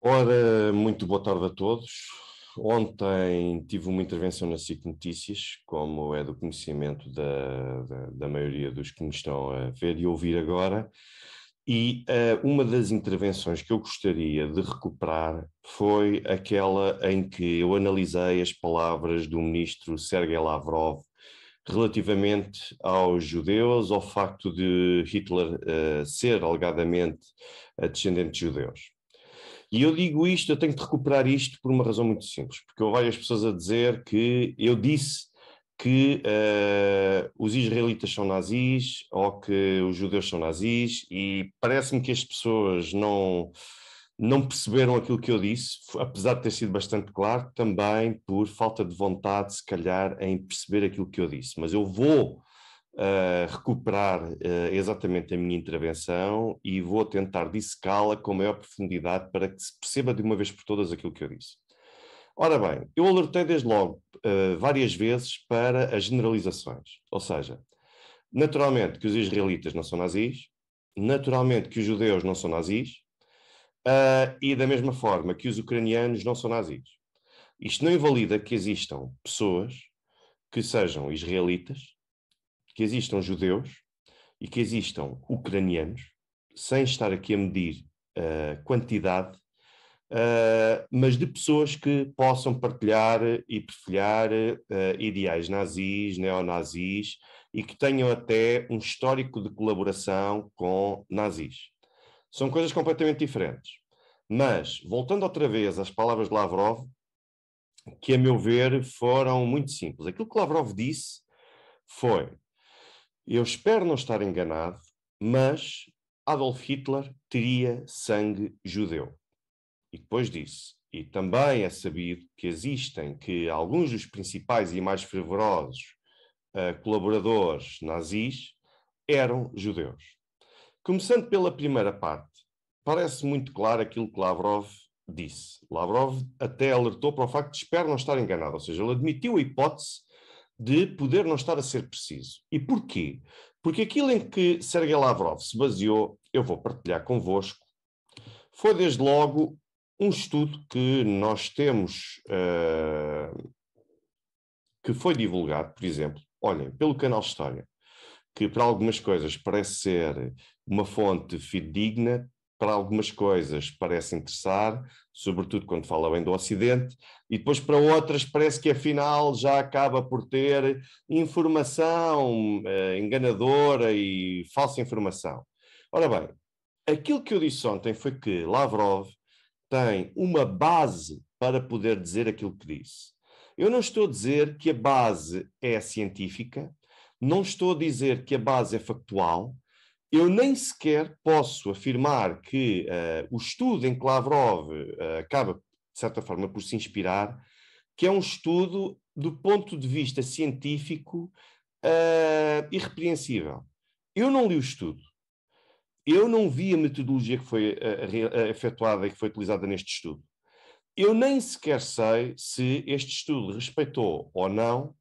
Ora, muito boa tarde a todos. Ontem tive uma intervenção na SIC Notícias, como é do conhecimento da maioria dos que me estão a ver e ouvir agora, e uma das intervenções que eu gostaria de recuperar foi aquela em que eu analisei as palavras do ministro Sergei Lavrov relativamente aos judeus, ao facto de Hitler ser alegadamente descendente de judeus. E eu digo isto, eu tenho que recuperar isto por uma razão muito simples, porque houve várias pessoas a dizer que eu disse que os israelitas são nazis ou que os judeus são nazis, e parece-me que as pessoas não perceberam aquilo que eu disse, apesar de ter sido bastante claro, também por falta de vontade, se calhar, em perceber aquilo que eu disse. Mas eu vou recuperar exatamente a minha intervenção e vou tentar dissecá-la com maior profundidade para que se perceba de uma vez por todas aquilo que eu disse. Ora bem, eu alertei desde logo várias vezes para as generalizações, ou seja, naturalmente que os israelitas não são nazis, naturalmente que os judeus não são nazis, e da mesma forma que os ucranianos não são nazis. Isto não invalida que existam pessoas que sejam israelitas, que existam judeus e que existam ucranianos, sem estar aqui a medir quantidade, mas de pessoas que possam partilhar e perfilhar ideais nazis, neonazis, e que tenham até um histórico de colaboração com nazis. São coisas completamente diferentes. Mas, voltando outra vez às palavras de Lavrov, que a meu ver foram muito simples. Aquilo que Lavrov disse foi: eu espero não estar enganado, mas Adolf Hitler teria sangue judeu. E depois disse: e também é sabido que existem que alguns dos principais e mais fervorosos colaboradores nazis eram judeus. Começando pela primeira parte, parece muito claro aquilo que Lavrov disse. Lavrov até alertou para o facto de espero não estar enganado, ou seja, ele admitiu a hipótese de poder não estar a ser preciso. E porquê? Porque aquilo em que Sergei Lavrov se baseou, eu vou partilhar convosco, foi desde logo um estudo que nós temos, que foi divulgado, por exemplo, olhem, pelo canal História, que para algumas coisas parece ser uma fonte fidedigna, para algumas coisas parece interessar, sobretudo quando fala bem do Ocidente, e depois para outras parece que afinal já acaba por ter informação enganadora e falsa informação. Ora bem, aquilo que eu disse ontem foi que Lavrov tem uma base para poder dizer aquilo que disse. Eu não estou a dizer que a base é científica, não estou a dizer que a base é factual, eu nem sequer posso afirmar que o estudo em que Lavrov acaba, de certa forma, por se inspirar, que é um estudo do ponto de vista científico irrepreensível. Eu não li o estudo. Eu não vi a metodologia que foi efetuada e que foi utilizada neste estudo. Eu nem sequer sei se este estudo respeitou ou não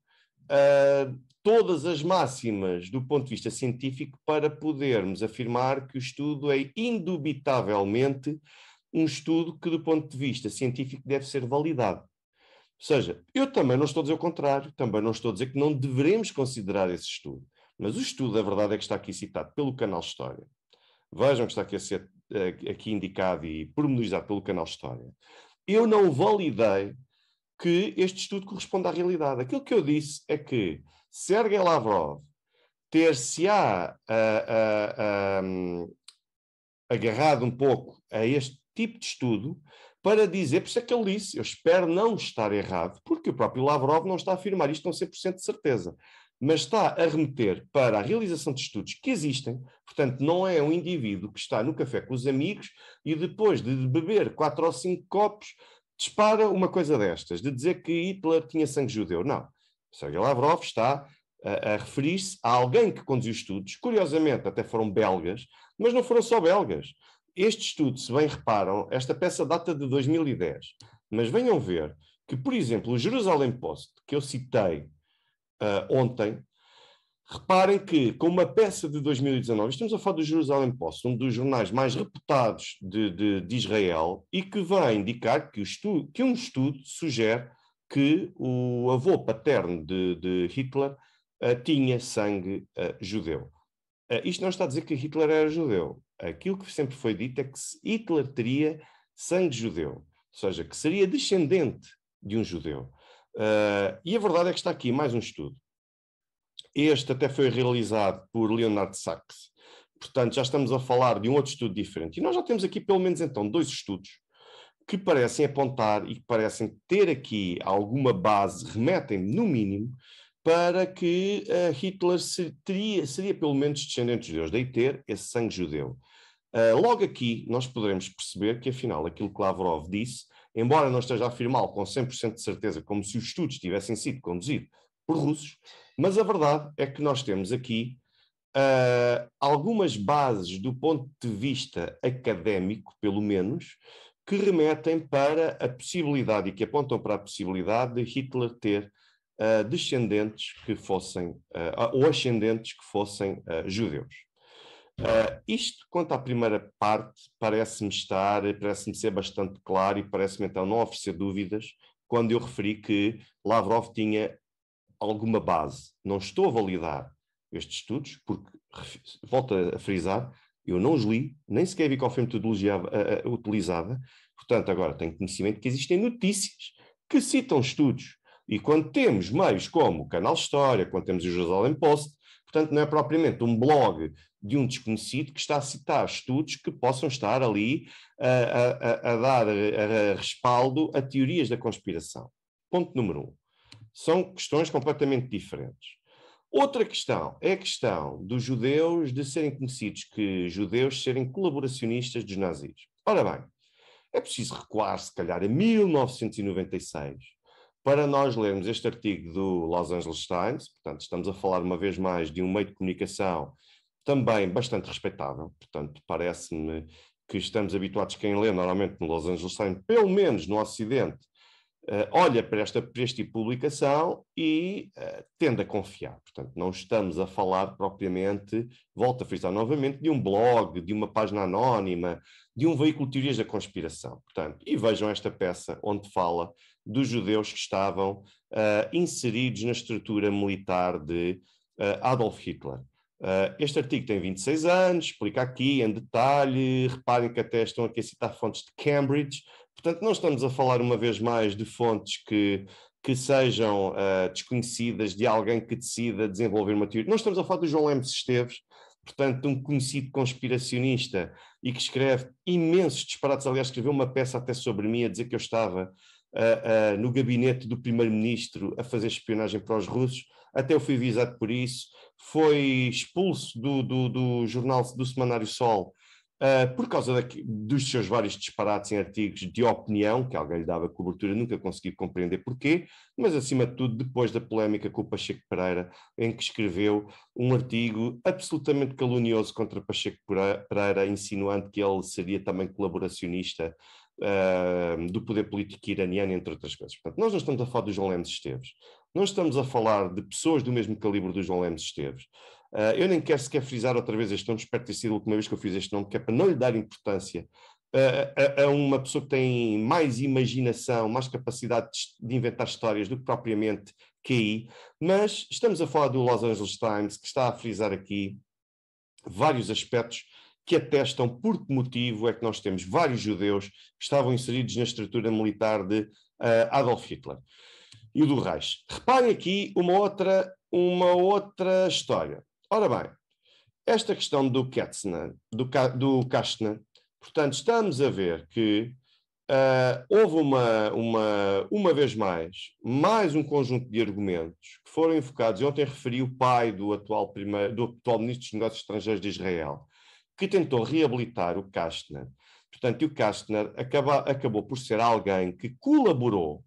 todas as máximas do ponto de vista científico para podermos afirmar que o estudo é indubitavelmente um estudo que, do ponto de vista científico, deve ser validado. Ou seja, eu também não estou a dizer o contrário, também não estou a dizer que não devemos considerar esse estudo. Mas o estudo, a verdade é que está aqui citado pelo canal História. Vejam que está aqui a ser aqui indicado e pormenorizado pelo canal História. Eu não validei que este estudo corresponde à realidade. Aquilo que eu disse é que Sergei Lavrov ter-se-á agarrado um pouco a este tipo de estudo para dizer, por isso é que ele disse, eu espero não estar errado, porque o próprio Lavrov não está a afirmar isto com 100% de certeza, mas está a remeter para a realização de estudos que existem, portanto não é um indivíduo que está no café com os amigos e depois de beber 4 ou 5 copos dispara uma coisa destas, de dizer que Hitler tinha sangue judeu. Não. Sergei Lavrov está a referir-se a alguém que conduziu estudos, curiosamente até foram belgas, mas não foram só belgas. Este estudo, se bem reparam, esta peça data de 2010, mas venham ver que, por exemplo, o Jerusalem Post, que eu citei ontem, Reparem que, com uma peça de 2019, estamos a falar do Jerusalem Post, um dos jornais mais reputados de Israel, e que vai indicar que um estudo sugere que o avô paterno de Hitler tinha sangue judeu. Isto não está a dizer que Hitler era judeu. Aquilo que sempre foi dito é que Hitler teria sangue judeu, ou seja, que seria descendente de um judeu. E a verdade é que está aqui mais um estudo. Este até foi realizado por Leonard Sachs. Portanto, já estamos a falar de um outro estudo diferente. E nós já temos aqui, pelo menos, então, 2 estudos que parecem apontar e que parecem ter aqui alguma base, remetem, no mínimo, para que Hitler seria, pelo menos, descendente de judeus, daí ter esse sangue judeu. Logo aqui, nós poderemos perceber que, afinal, aquilo que Lavrov disse, embora não esteja a afirmá-lo com 100% de certeza, como se os estudos tivessem sido conduzidos por russos, mas a verdade é que nós temos aqui algumas bases do ponto de vista académico, pelo menos, que remetem para a possibilidade e que apontam para a possibilidade de Hitler ter descendentes que fossem, ou ascendentes que fossem judeus. Isto, quanto à primeira parte, parece-me ser bastante claro e parece-me então não oferecer dúvidas quando eu referi que Lavrov tinha alguma base. Não estou a validar estes estudos, porque, volto a frisar, eu não os li, nem sequer vi qual foi a metodologia utilizada, portanto, agora tenho conhecimento que existem notícias que citam estudos. E quando temos meios como o Canal História, quando temos o Jerusalem Post, portanto, não é propriamente um blog de um desconhecido que está a citar estudos que possam estar ali a dar respaldo a teorias da conspiração. Ponto número 1. São questões completamente diferentes. Outra questão é a questão dos judeus de serem conhecidos que judeus serem colaboracionistas dos nazis. Ora bem, é preciso recuar, se calhar, a 1996 para nós lermos este artigo do Los Angeles Times. Portanto, estamos a falar uma vez mais de um meio de comunicação também bastante respeitável. Portanto, parece-me que estamos habituados, quem lê normalmente no Los Angeles Times, pelo menos no Ocidente, olha para este tipo de publicação e tende a confiar. Portanto, não estamos a falar propriamente, volto a frisar novamente, de um blog, de uma página anónima, de um veículo de teorias da conspiração. Portanto, e vejam esta peça onde fala dos judeus que estavam inseridos na estrutura militar de Adolf Hitler. Este artigo tem 26 anos, explica aqui em detalhe, reparem que até estão aqui a citar fontes de Cambridge. Portanto, não estamos a falar uma vez mais de fontes que sejam desconhecidas, de alguém que decida desenvolver uma teoria. Não estamos a falar do João Lemos Esteves, portanto, de um conhecido conspiracionista e que escreve imensos disparates. Aliás, escreveu uma peça até sobre mim a dizer que eu estava no gabinete do primeiro-ministro a fazer espionagem para os russos. Até eu fui avisado por isso. Foi expulso do jornal, do Semanário Sol, por causa dos seus vários disparates em artigos de opinião, que alguém lhe dava cobertura, nunca consegui compreender porquê, mas acima de tudo depois da polémica com o Pacheco Pereira, em que escreveu um artigo absolutamente calunioso contra Pacheco Pereira, insinuando que ele seria também colaboracionista do poder político iraniano, entre outras coisas. Portanto, nós não estamos a falar do João Lemos Esteves, não estamos a falar de pessoas do mesmo calibre do João Lemos Esteves. Eu nem quero sequer frisar outra vez este nome, espero ter sido a última vez que eu fiz este nome, que é para não lhe dar importância a uma pessoa que tem mais imaginação, mais capacidade de inventar histórias do que propriamente QI, mas estamos a falar do Los Angeles Times, que está a frisar aqui vários aspectos que atestam por que motivo é que nós temos vários judeus que estavam inseridos na estrutura militar de Adolf Hitler e o do Reich. Reparem aqui uma outra história. Ora bem, esta questão do Kastner, portanto, estamos a ver que houve uma vez mais um conjunto de argumentos que foram invocados. Eu ontem referi o pai do atual ministro dos Negócios Estrangeiros de Israel, que tentou reabilitar o Kastner. Portanto, e o Kastner acabou por ser alguém que colaborou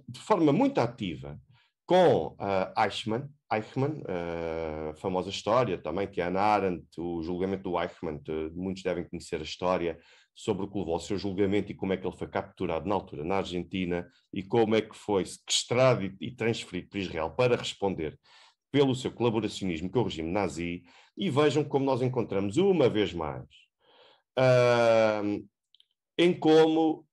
de forma muito ativa com Eichmann, a famosa história também, que é Hannah Arendt, o julgamento do Eichmann, muitos devem conhecer a história sobre o que levou ao seu julgamento e como é que ele foi capturado na altura na Argentina e como é que foi sequestrado e transferido para Israel para responder pelo seu colaboracionismo com o regime nazi, e vejam como nós encontramos uma vez mais em como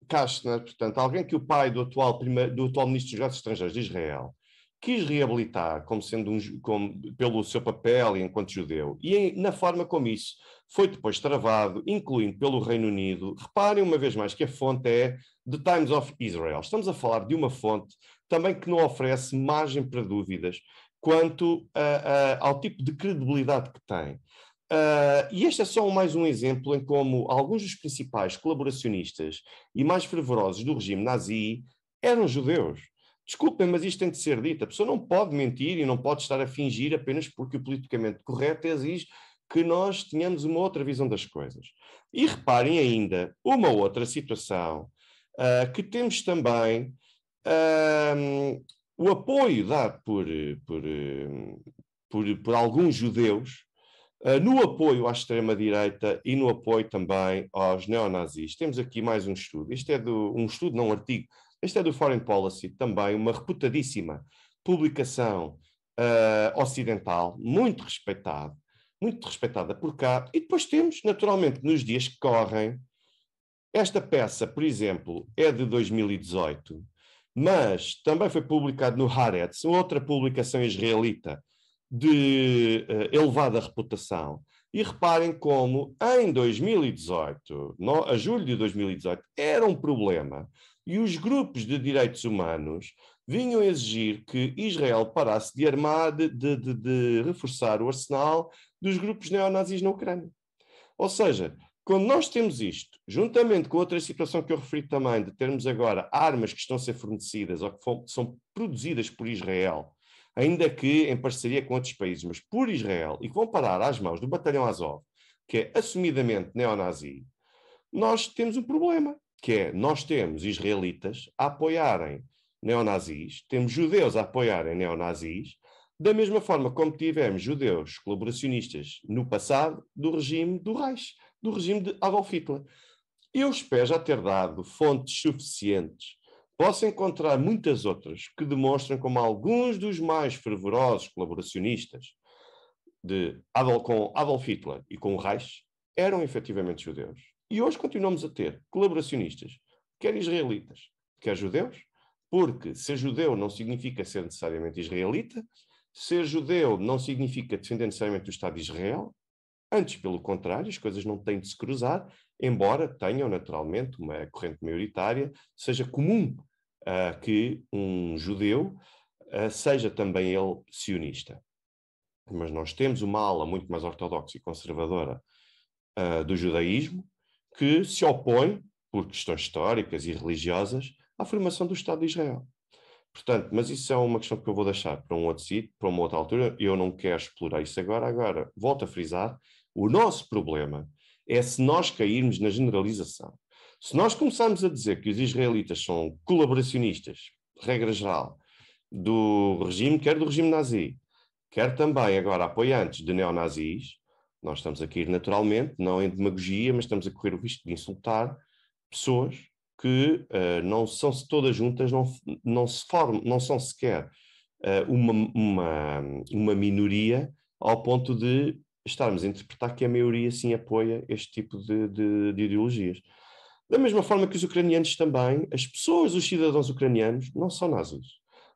Kastner, portanto, alguém que o pai do atual ministro dos Negócios Estrangeiros de Israel quis reabilitar como sendo pelo seu papel enquanto judeu, e na forma como isso foi depois travado, incluindo pelo Reino Unido. Reparem uma vez mais que a fonte é The Times of Israel. Estamos a falar de uma fonte também que não oferece margem para dúvidas quanto ao tipo de credibilidade que tem. E este é só mais um exemplo em como alguns dos principais colaboracionistas e mais fervorosos do regime nazi eram judeus. Desculpem, mas isto tem de ser dito. A pessoa não pode mentir e não pode estar a fingir apenas porque o politicamente correto exige que nós tenhamos uma outra visão das coisas. E reparem ainda uma outra situação, que temos também o apoio dado por alguns judeus, no apoio à extrema-direita e no apoio também aos neonazis. Temos aqui mais um estudo. Este é um estudo, não um artigo. Este é do Foreign Policy, também uma reputadíssima publicação ocidental, muito respeitada por cá. E depois temos, naturalmente, nos dias que correm, esta peça, por exemplo, é de 2018, mas também foi publicado no Haaretz, outra publicação israelita de elevada reputação. E reparem como em 2018, a julho de 2018, era um problema. E os grupos de direitos humanos vinham exigir que Israel parasse de armar, de reforçar o arsenal dos grupos neonazis na Ucrânia. Ou seja, quando nós temos isto, juntamente com outra situação que eu referi também, de termos agora armas que estão a ser fornecidas ou que são produzidas por Israel, ainda que em parceria com outros países, mas por Israel, e que vão parar às mãos do Batalhão Azov, que é assumidamente neonazi, nós temos um problema, que é, nós temos israelitas a apoiarem neonazis, temos judeus a apoiarem neonazis, da mesma forma como tivemos judeus colaboracionistas no passado do regime do Reich, do regime de Adolf Hitler. Eu espero já ter dado fontes suficientes. Posso encontrar muitas outras que demonstram como alguns dos mais fervorosos colaboracionistas com Adolf Hitler e com o Reich eram efetivamente judeus. E hoje continuamos a ter colaboracionistas, quer israelitas, quer judeus, porque ser judeu não significa ser necessariamente israelita, ser judeu não significa defender necessariamente o Estado de Israel, antes, pelo contrário, as coisas não têm de se cruzar, embora tenham naturalmente uma corrente maioritária, seja comum que um judeu seja também ele sionista. Mas nós temos uma ala muito mais ortodoxa e conservadora do judaísmo que se opõe, por questões históricas e religiosas, à formação do Estado de Israel. Portanto, mas isso é uma questão que eu vou deixar para um outro sítio, para uma outra altura. Eu não quero explorar isso agora. Agora, volto a frisar, o nosso problema é se nós cairmos na generalização. Se nós começarmos a dizer que os israelitas são colaboracionistas, regra geral, do regime, quer do regime nazi, quer também agora apoiantes de neonazis, nós estamos a cair naturalmente, não em demagogia, mas estamos a correr o risco de insultar pessoas que não são todas juntas, não são sequer uma minoria ao ponto de estarmos a interpretar que a maioria sim apoia este tipo de ideologias. Da mesma forma que os ucranianos também, as pessoas, os cidadãos ucranianos, não são nazis,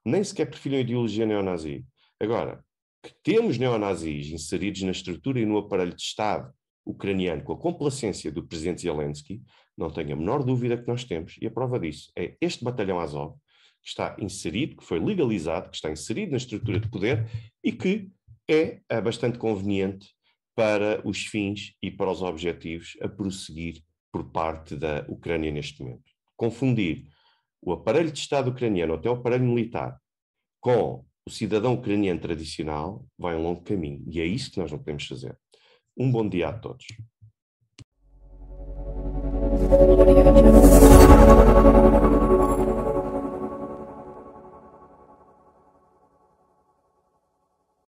nem sequer preferem a ideologia neonazi. Agora, que temos neonazis inseridos na estrutura e no aparelho de Estado ucraniano com a complacência do presidente Zelensky, não tenho a menor dúvida que nós temos, e a prova disso é este batalhão Azov, que está inserido, que foi legalizado, que está inserido na estrutura de poder e que é bastante conveniente para os fins e para os objetivos a prosseguir por parte da Ucrânia neste momento. Confundir o aparelho de Estado ucraniano, até o aparelho militar, com o cidadão ucraniano tradicional, vai um longo caminho. E é isso que nós não podemos fazer. Um bom dia a todos.